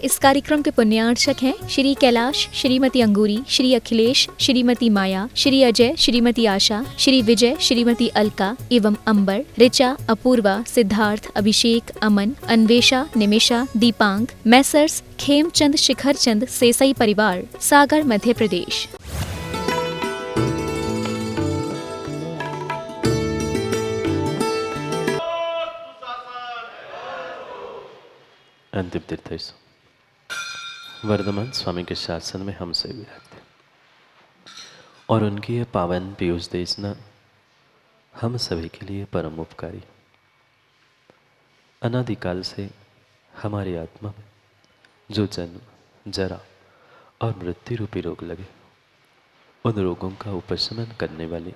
इस कार्यक्रम के पुण्यार्चक हैं श्री कैलाश, श्रीमती अंगूरी, श्री अखिलेश, श्रीमती माया, श्री अजय, श्रीमती आशा, श्री विजय, श्रीमती अलका एवं अंबर, ऋचा, अपूर्वा, सिद्धार्थ, अभिषेक, अमन, अन्वेषा, निमिषा, दीपांग, मैसर्स खेमचंद शिखरचंद सेसई परिवार, सागर, मध्य प्रदेश। अंतिम तीर्थ वर्धमान स्वामी के शासन में हम से विराजते और उनकी ये पावन पीयूष देशना हम सभी के लिए परम उपकारी। अनादिकाल से हमारी आत्मा में जो जन्म, जरा और मृत्यु रूपी रोग लगे, उन रोगों का उपशमन करने वाली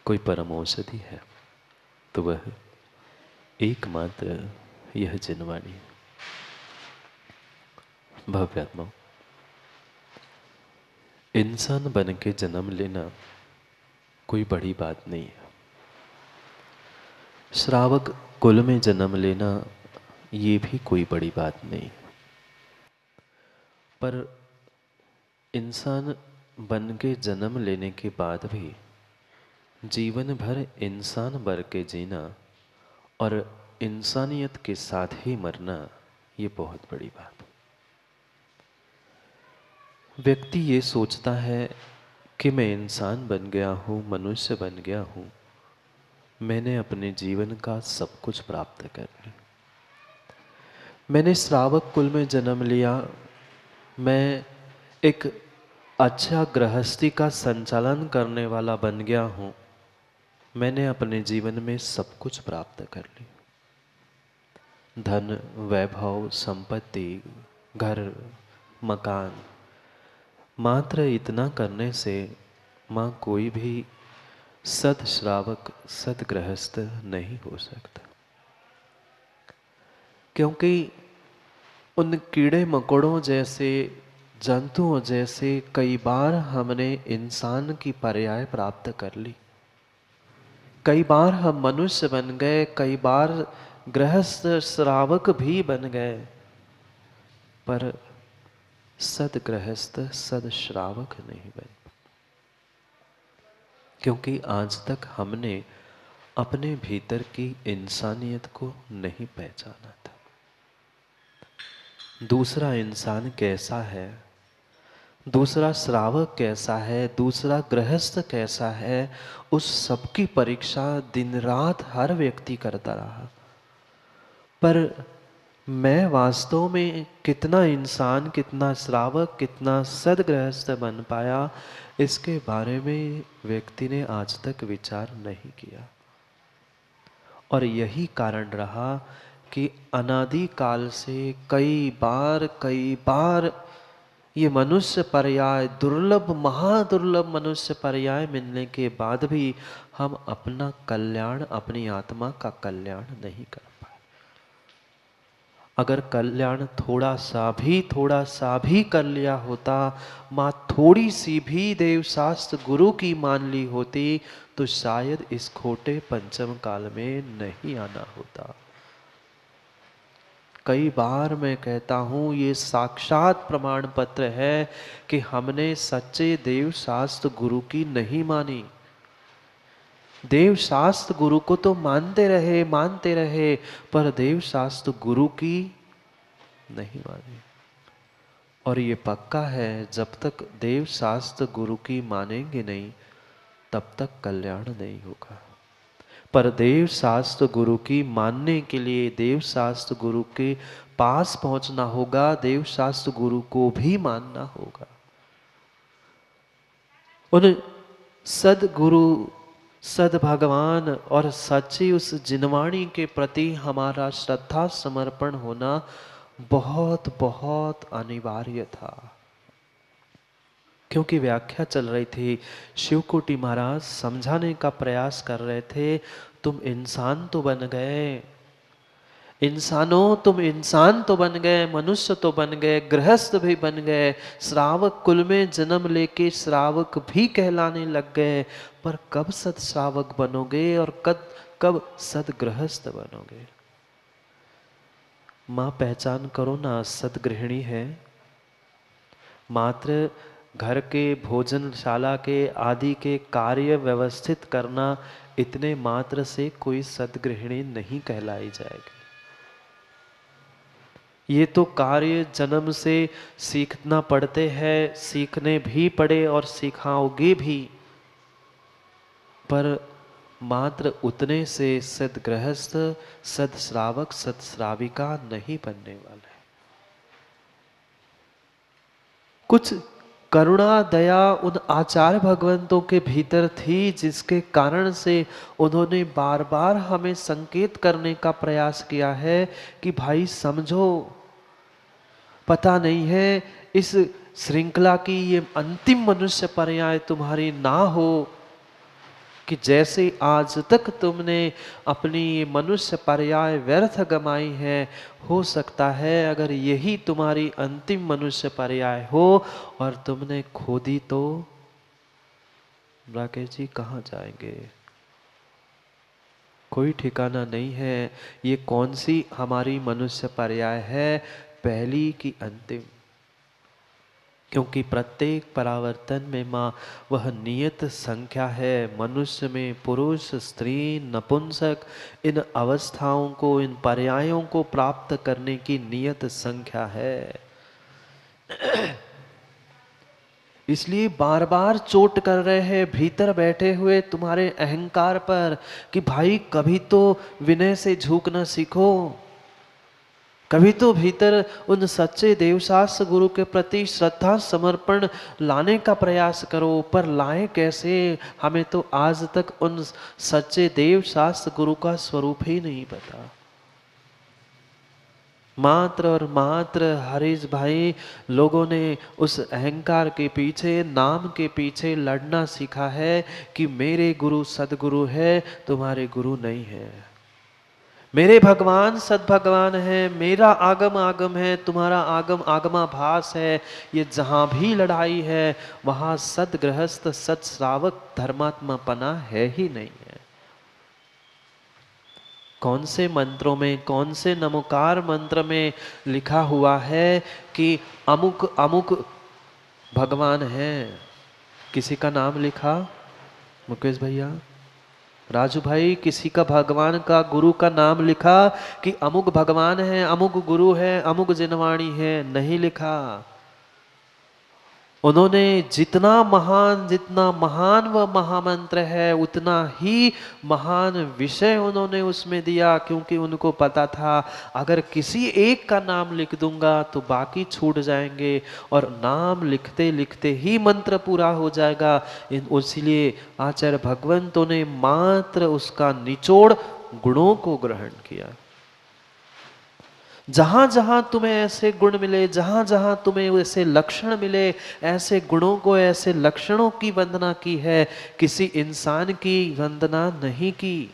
कोई परम औषधि है तो वह एकमात्र यह जिनवाणी है। भव्यात्मा, इंसान बन के जन्म लेना कोई बड़ी बात नहीं है। श्रावक कुल में जन्म लेना ये भी कोई बड़ी बात नहीं। पर इंसान बन के जन्म लेने के बाद भी जीवन भर इंसान बन के जीना और इंसानियत के साथ ही मरना ये बहुत बड़ी बात। व्यक्ति ये सोचता है कि मैं इंसान बन गया हूँ, मनुष्य बन गया हूँ, मैंने अपने जीवन का सब कुछ प्राप्त कर लिया, मैंने श्रावक कुल में जन्म लिया, मैं एक अच्छा गृहस्थी का संचालन करने वाला बन गया हूँ, मैंने अपने जीवन में सब कुछ प्राप्त कर लिया। धन, वैभव, संपत्ति, घर, मकान, मात्र इतना करने से माँ कोई भी सद्श्रावक, सद्गृहस्थ नहीं हो सकता। क्योंकि उन कीड़े मकोड़ों जैसे, जंतुओं जैसे कई बार हमने इंसान की पर्याय प्राप्त कर ली। कई बार हम मनुष्य बन गए, कई बार गृहस्थ श्रावक भी बन गए, पर सदगृहस्थ, सदश्रावक नहीं बन। क्योंकि आज तक हमने अपने भीतर की इंसानियत को नहीं पहचाना था। दूसरा इंसान कैसा है, दूसरा श्रावक कैसा है, दूसरा गृहस्थ कैसा है, उस सबकी परीक्षा दिन रात हर व्यक्ति करता रहा। पर मैं वास्तव में कितना इंसान, कितना श्रावक, कितना सद्गृहस्थ बन पाया, इसके बारे में व्यक्ति ने आज तक विचार नहीं किया। और यही कारण रहा कि अनादि काल से कई बार ये मनुष्य पर्याय, दुर्लभ, महादुर्लभ मनुष्य पर्याय मिलने के बाद भी हम अपना कल्याण, अपनी आत्मा का कल्याण नहीं कर पाए। अगर कल्याण थोड़ा सा भी कर लिया होता, माँ थोड़ी सी भी देवशास्त्र गुरु की मान ली होती, तो शायद इस खोटे पंचम काल में नहीं आना होता। कई बार मैं कहता हूँ, ये साक्षात प्रमाण पत्र है कि हमने सच्चे देवशास्त्र गुरु की नहीं मानी। देवशास्त्र गुरु को तो मानते रहे, पर देवशास्त्र गुरु की नहीं मानी। और ये पक्का है, जब तक देवशास्त्र गुरु की मानेंगे नहीं, तब तक कल्याण नहीं होगा। पर देवशास्त्र गुरु की मानने के लिए देवशास्त्र गुरु के पास पहुंचना होगा, देवशास्त्र गुरु को भी मानना होगा। उन सदगुरु, सद भगवान और सच्ची उस जिनवाणी के प्रति हमारा श्रद्धा समर्पण होना बहुत बहुत अनिवार्य था। क्योंकि व्याख्या चल रही थी, शिवकोटि महाराज समझाने का प्रयास कर रहे थे, तुम इंसान तो बन गए, इंसानों तुम इंसान तो बन गए, मनुष्य तो बन गए, गृहस्थ भी बन गए, श्रावक कुल में जन्म लेके श्रावक भी कहलाने लग गए, पर कब सद्श्रावक बनोगे और कब सद्गृहस्थ बनोगे? माँ पहचान करो ना, सदगृहिणी है। मात्र घर के भोजनशाला के आदि के कार्य व्यवस्थित करना, इतने मात्र से कोई सदगृहिणी नहीं कहलाई जाएगी। ये तो कार्य जन्म से सीखना पड़ते हैं, सीखने भी पड़े और सिखाओगे भी, पर मात्र उतने से सदगृहस्थ, सदश्रावक, सदश्राविका नहीं बनने वाले। कुछ करुणा दया उन आचार्य भगवंतों के भीतर थी, जिसके कारण से उन्होंने बार बार हमें संकेत करने का प्रयास किया है कि भाई समझो, पता नहीं है इस श्रृंखला की ये अंतिम मनुष्य पर्याय तुम्हारी ना हो, कि जैसे आज तक तुमने अपनी मनुष्य पर्याय व्यर्थ गमाई है, हो सकता है अगर यही तुम्हारी अंतिम मनुष्य पर्याय हो और तुमने खो दी तो राकेश जी कहाँ जाएंगे? कोई ठिकाना नहीं है। ये कौन सी हमारी मनुष्य पर्याय है? पहली की अंतिम। क्योंकि प्रत्येक परावर्तन में माँ वह नियत संख्या है। मनुष्य में पुरुष, स्त्री, नपुंसक, इन अवस्थाओं को, इन पर्यायों को प्राप्त करने की नियत संख्या है। इसलिए बार बार चोट कर रहे हैं भीतर बैठे हुए तुम्हारे अहंकार पर कि भाई कभी तो विनय से झुकना सीखो, कभी तो भीतर उन सच्चे देवशास्त्र गुरु के प्रति श्रद्धा समर्पण लाने का प्रयास करो। पर लाए कैसे? हमें तो आज तक उन सच्चे देवशास्त्र गुरु का स्वरूप ही नहीं पता। मात्र और मात्र हरीश भाई लोगों ने उस अहंकार के पीछे, नाम के पीछे लड़ना सीखा है कि मेरे गुरु सदगुरु है, तुम्हारे गुरु नहीं है। मेरे भगवान सद्भगवान है, मेरा आगम आगम है, तुम्हारा आगम आगमाभास है। ये जहां भी लड़ाई है वहां सदगृहस्थ, सत्श्रावक, धर्मात्मा पना है ही नहीं है। कौन से मंत्रों में, कौन से नमोकार मंत्र में लिखा हुआ है कि अमुक अमुक भगवान है? किसी का नाम लिखा? मुकेश भैया, राजू भाई, किसी का भगवान का, गुरु का नाम लिखा कि अमुक भगवान है, अमुक गुरु है, अमुक जिनवाणी है? नहीं लिखा। उन्होंने जितना महान वह महामंत्र है, उतना ही महान विषय उन्होंने उसमें दिया, क्योंकि उनको पता था अगर किसी एक का नाम लिख दूंगा तो बाकी छूट जाएंगे और नाम लिखते लिखते ही मंत्र पूरा हो जाएगा। इसलिए आचार्य भगवंतों ने मात्र उसका निचोड़ गुणों को ग्रहण किया। जहां जहां तुम्हें ऐसे गुण मिले, जहां जहां तुम्हें ऐसे लक्षण मिले, ऐसे गुणों को, ऐसे लक्षणों की वंदना की है, किसी इंसान की वंदना नहीं की।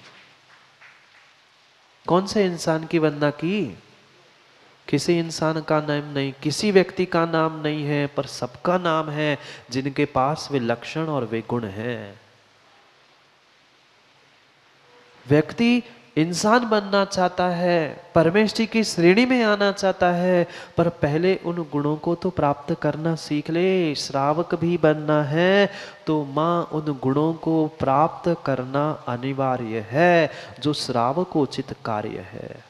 कौन से इंसान की वंदना की? किसी इंसान का नाम नहीं, किसी व्यक्ति का नाम नहीं है, पर सबका नाम है जिनके पास वे लक्षण और वे गुण हैं। व्यक्ति इंसान बनना चाहता है, परमेष्ठी की श्रेणी में आना चाहता है, पर पहले उन गुणों को तो प्राप्त करना सीख ले। श्रावक भी बनना है तो माँ उन गुणों को प्राप्त करना अनिवार्य है, जो श्रावकोचित कार्य है।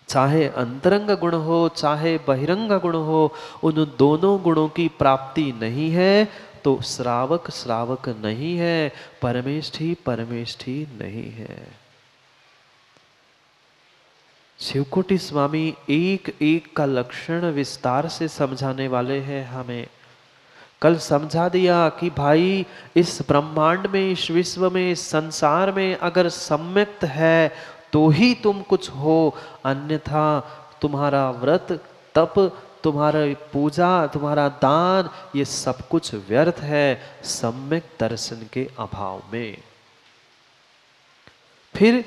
चाहे अंतरंग गुण हो, चाहे बहिरंग गुण हो, उन दोनों गुणों की प्राप्ति नहीं है तो श्रावक श्रावक नहीं है, परमेष्ठी परमेष्ठी नहीं है। शिवकोटि स्वामी एक एक का लक्षण विस्तार से समझाने वाले हैं हमें। कल समझा दिया कि भाई इस ब्रह्मांड में, इस विश्व में, इस संसार में अगर सम्यक्त है तो ही तुम कुछ हो, अन्यथा तुम्हारा व्रत, तप, तुम्हारा पूजा, तुम्हारा दान, ये सब कुछ व्यर्थ है सम्यक दर्शन के अभाव में। फिर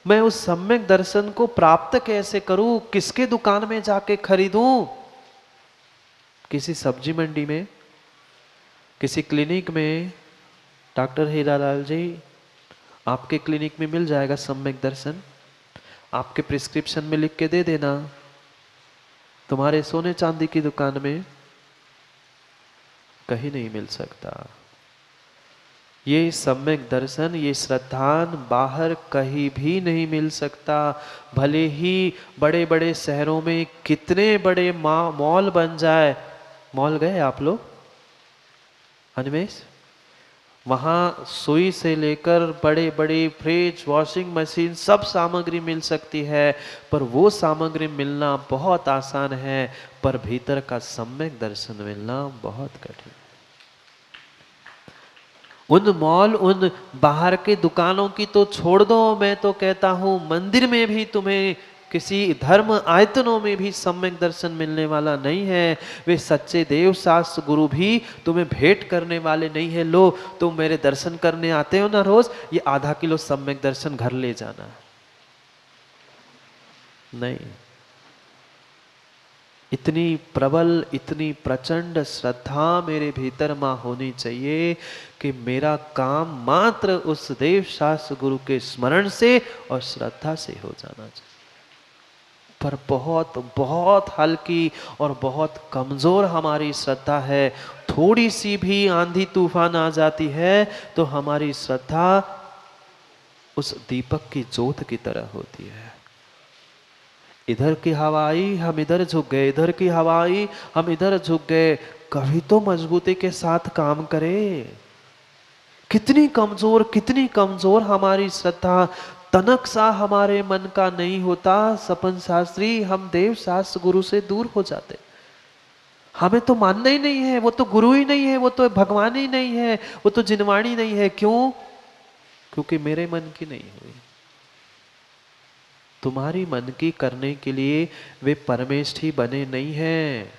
मैं उस सम्यक दर्शन को प्राप्त कैसे करूं? किसके दुकान में जाके खरीदूं? किसी सब्जी मंडी में, किसी क्लिनिक में? डॉक्टर हीरालाल जी, आपके क्लिनिक में मिल जाएगा सम्यक दर्शन। आपके प्रिस्क्रिप्शन में लिख के दे देना, तुम्हारे सोने चांदी की दुकान में कहीं नहीं मिल सकता। ये सम्यक दर्शन, ये श्रद्धान बाहर कहीं भी नहीं मिल सकता। भले ही बड़े बड़े शहरों में कितने बड़े मॉल बन जाए। मॉल गए आप लोग अनिमेश? वहाँ सुई से लेकर बड़े बड़े फ्रिज, वॉशिंग मशीन, सब सामग्री मिल सकती है, पर वो सामग्री मिलना बहुत आसान है, पर भीतर का सम्यक दर्शन मिलना बहुत कठिन। उन मॉल, उन बाहर के दुकानों की तो छोड़ दो, मैं तो कहता हूं मंदिर में भी तुम्हें किसी धर्म आयतनों में भी सम्यक दर्शन मिलने वाला नहीं है। वे सच्चे देव शास्त्र गुरु भी तुम्हें भेंट करने वाले नहीं है। लो तुम मेरे दर्शन करने आते हो ना रोज, ये आधा किलो सम्यक दर्शन घर ले जाना। नहीं, इतनी प्रबल, इतनी प्रचंड श्रद्धा मेरे भीतर मां होनी चाहिए कि मेरा काम मात्र उस देव शास्त्र गुरु के स्मरण से और श्रद्धा से हो जाना चाहिए। पर बहुत बहुत हल्की और बहुत कमजोर हमारी श्रद्धा है। थोड़ी सी भी आंधी तूफान आ जाती है तो हमारी श्रद्धा उस दीपक की ज्योत की तरह होती है। इधर की हवा आई हम इधर झुक गए, इधर की हवा आई हम इधर झुक गए। कभी तो मजबूती के साथ काम करें। कितनी कमजोर हमारी श्रद्धा। तनक सा हमारे मन का नहीं होता सपन शास्त्री, हम देव शास्त्र गुरु से दूर हो जाते। हमें तो मानना ही नहीं है, वो तो गुरु ही नहीं है, वो तो भगवान ही नहीं है, वो तो जिनवाणी नहीं है। क्यों? क्योंकि मेरे मन की नहीं हुई। तुम्हारी मन की करने के लिए वे परमेष्ठी बने नहीं हैं।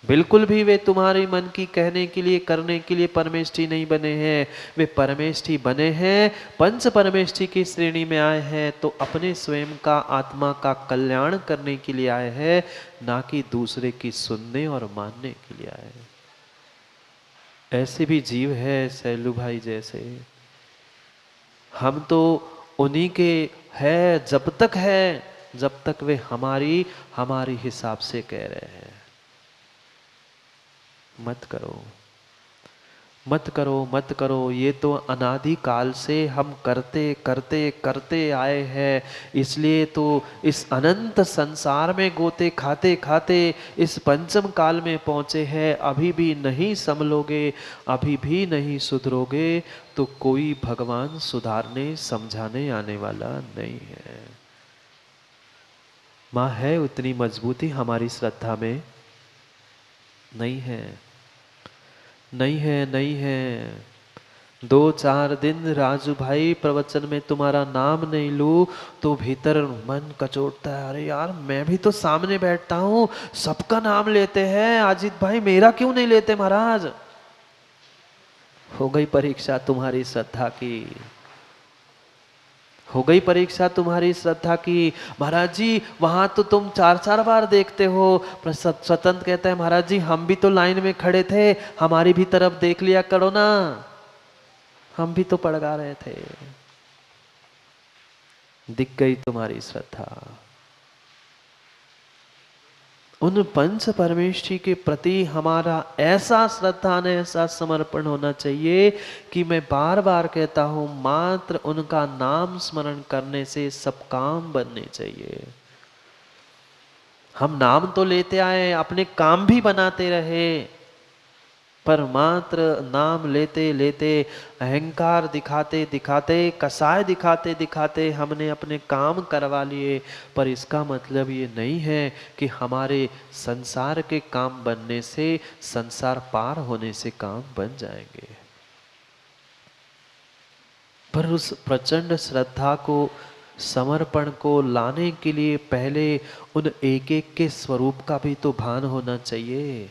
बिल्कुल भी वे तुम्हारी मन की कहने के लिए, करने के लिए परमेष्ठी नहीं बने हैं। वे परमेष्ठी बने हैं, पंच परमेष्ठी की श्रेणी में आए हैं तो अपने स्वयं का, आत्मा का कल्याण करने के लिए आए हैं, ना कि दूसरे की सुनने और मानने के लिए आए हैं। ऐसे भी जीव है सैलू भाई जैसे। हम तो उन्हीं के है जब तक है, जब तक वे हमारी हिसाब से कह रहे हैं। मत करो, मत करो, मत करो। ये तो अनादि काल से हम करते करते करते आए हैं। इसलिए तो इस अनंत संसार में गोते खाते खाते इस पंचम काल में पहुंचे हैं। अभी भी नहीं संभलोगे, अभी भी नहीं सुधरोगे तो कोई भगवान सुधारने समझाने आने वाला नहीं है। मां है उतनी मजबूती हमारी श्रद्धा में? नहीं है, नहीं है, नहीं है। 2-4 दिन राजू भाई प्रवचन में तुम्हारा नाम नहीं लूं तो भीतर मन कचोटता है। अरे यार मैं भी तो सामने बैठता हूं, सबका नाम लेते हैं, अजीत भाई मेरा क्यों नहीं लेते महाराज? हो गई परीक्षा तुम्हारी श्रद्धा की, हो गई परीक्षा तुम्हारी श्रद्धा की। महाराज जी वहां तो तुम 4-4 बार देखते हो। स्वतंत्र कहता है महाराज जी हम भी तो लाइन में खड़े थे, हमारी भी तरफ देख लिया करो ना, हम भी तो पड़गा रहे थे। दिख गई तुम्हारी श्रद्धा। उन पंच परमेष्ठी के प्रति हमारा ऐसा श्रद्धा ने ऐसा समर्पण होना चाहिए कि मैं बार बार कहता हूं मात्र उनका नाम स्मरण करने से सब काम बनने चाहिए। हम नाम तो लेते आए, अपने काम भी बनाते रहे, पर मात्र नाम लेते लेते, अहंकार दिखाते दिखाते, कसाय दिखाते दिखाते हमने अपने काम करवा लिए। पर इसका मतलब ये नहीं है कि हमारे संसार के काम बनने से, संसार पार होने से काम बन जाएंगे। पर उस प्रचंड श्रद्धा को, समर्पण को लाने के लिए पहले उन एक एक के स्वरूप का भी तो भान होना चाहिए।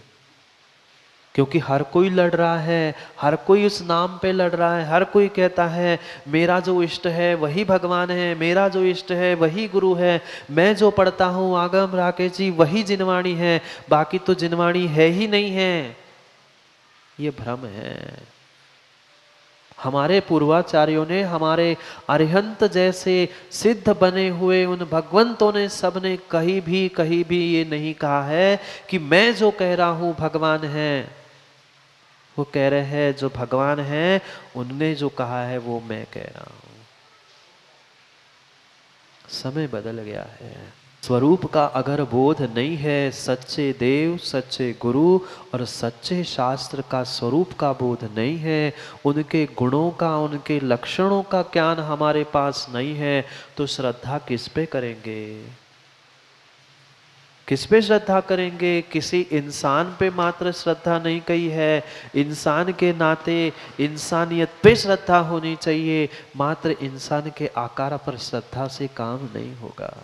क्योंकि हर कोई लड़ रहा है, हर कोई उस नाम पे लड़ रहा है। हर कोई कहता है मेरा जो इष्ट है वही भगवान है, मेरा जो इष्ट है वही गुरु है, मैं जो पढ़ता हूँ आगम राकेश जी वही जिनवाणी है, बाकी तो जिनवाणी है ही नहीं है। ये भ्रम है। हमारे पूर्वाचार्यों ने, हमारे अरिहंत जैसे सिद्ध बने हुए उन भगवंतों ने सबने कहीं भी ये नहीं कहा है कि मैं जो कह रहा हूं भगवान है। वो कह रहे हैं जो भगवान है उनने जो कहा है वो मैं कह रहा हूं। समय बदल गया है। स्वरूप का अगर बोध नहीं है, सच्चे देव, सच्चे गुरु और सच्चे शास्त्र का स्वरूप का बोध नहीं है, उनके गुणों का, उनके लक्षणों का ज्ञान हमारे पास नहीं है, तो श्रद्धा किस पे करेंगे? किस पे श्रद्धा करेंगे? किसी इंसान पे मात्र श्रद्धा नहीं कही है, इंसान के नाते इंसानियत पे श्रद्धा होनी चाहिए। मात्र इंसान के आकार पर श्रद्धा से काम नहीं होगा।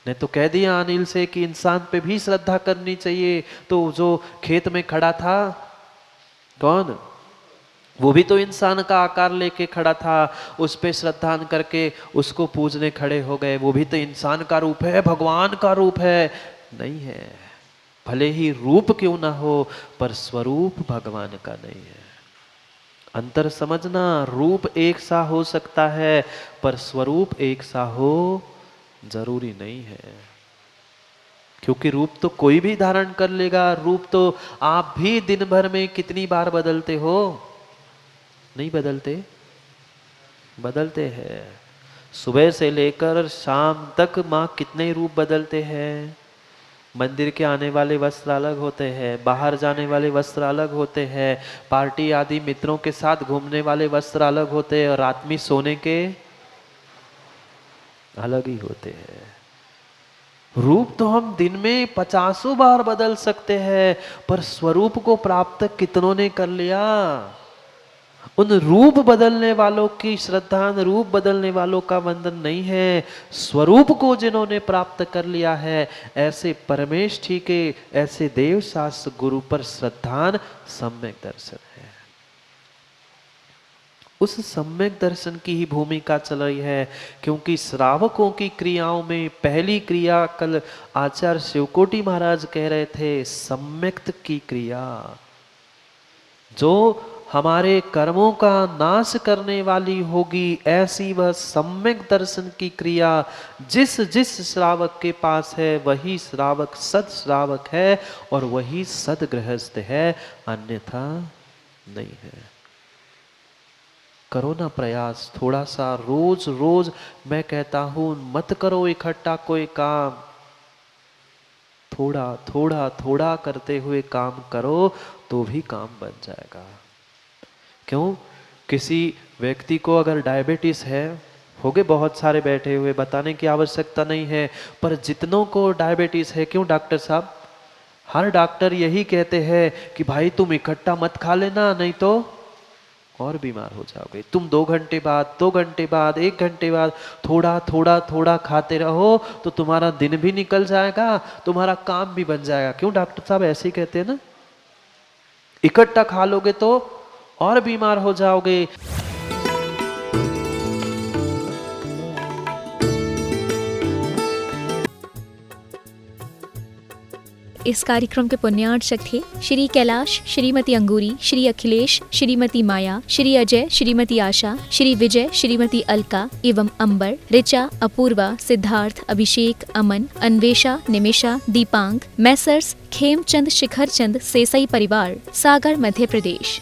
ने तो कह दिया अनिल से कि इंसान पे भी श्रद्धा करनी चाहिए, तो जो खेत में खड़ा था कौन? वो भी तो इंसान का आकार लेके खड़ा था, उस पे श्रद्धा करके उसको पूजने खड़े हो गए। वो भी तो इंसान का रूप है, भगवान का रूप है? नहीं है। भले ही रूप क्यों ना हो, पर स्वरूप भगवान का नहीं है। अंतर समझना, रूप एक सा हो सकता है पर स्वरूप एक सा हो जरूरी नहीं है। क्योंकि रूप तो कोई भी धारण कर लेगा। रूप तो आप भी दिन भर में कितनी बार बदलते हो? नहीं बदलते? बदलते हैं। सुबह से लेकर शाम तक माँ कितने रूप बदलते हैं। मंदिर के आने वाले वस्त्र अलग होते हैं, बाहर जाने वाले वस्त्र अलग होते हैं, पार्टी आदि मित्रों के साथ घूमने वाले वस्त्र अलग होते हैं, और रात में सोने के अलग ही होते हैं। रूप तो हम दिन में 50 बार बदल सकते हैं, पर स्वरूप को प्राप्त कितनों ने कर लिया? उन रूप बदलने वालों की श्रद्धा, रूप बदलने वालों का वंदन नहीं है। स्वरूप को जिन्होंने प्राप्त कर लिया है, ऐसे परमेष्ठी के, ऐसे देव शास्त्र गुरु पर श्रद्धान सम्यक दर्शन है। उस सम्यक दर्शन की ही भूमिका चल रही है। क्योंकि श्रावकों की क्रियाओं में पहली क्रिया, कल आचार्य शिवकोटि महाराज कह रहे थे, सम्यक्त की क्रिया, जो हमारे कर्मों का नाश करने वाली होगी, ऐसी वह सम्यक दर्शन की क्रिया जिस जिस श्रावक के पास है, वही श्रावक सद श्रावक है और वही सद गृहस्थ है, अन्यथा नहीं है। करो ना प्रयास थोड़ा सा, रोज रोज। मैं कहता हूं मत करो इकट्ठा कोई काम, थोड़ा थोड़ा थोड़ा करते हुए काम करो तो भी काम बन जाएगा। क्यों? किसी व्यक्ति को अगर डायबिटीज है, होगे बहुत सारे बैठे हुए, बताने की आवश्यकता नहीं है, पर जितनों को डायबिटीज है, क्यों डॉक्टर साहब? हर डॉक्टर यही कहते हैं कि भाई तुम इकट्ठा मत खा लेना, नहीं तो और बीमार हो जाओगे। तुम 2 घंटे बाद, 2 घंटे बाद, 1 घंटे बाद थोड़ा थोड़ा थोड़ा खाते रहो तो तुम्हारा दिन भी निकल जाएगा, तुम्हारा काम भी बन जाएगा। क्यों डॉक्टर साहब ऐसे ही कहते हैं ना? इकट्ठा खा लोगे तो और बीमार हो जाओगे। इस कार्यक्रम के पुण्यार्चक थे श्री कैलाश, श्रीमती अंगूरी, श्री अखिलेश, श्रीमती माया, श्री अजय, श्रीमती आशा, श्री विजय, श्रीमती अलका एवं अंबर, ऋचा, अपूर्वा, सिद्धार्थ, अभिषेक, अमन, अन्वेषा, निमिषा, दीपांग, मैसर्स खेमचंद शिखरचंद सेसई परिवार, सागर, मध्य प्रदेश।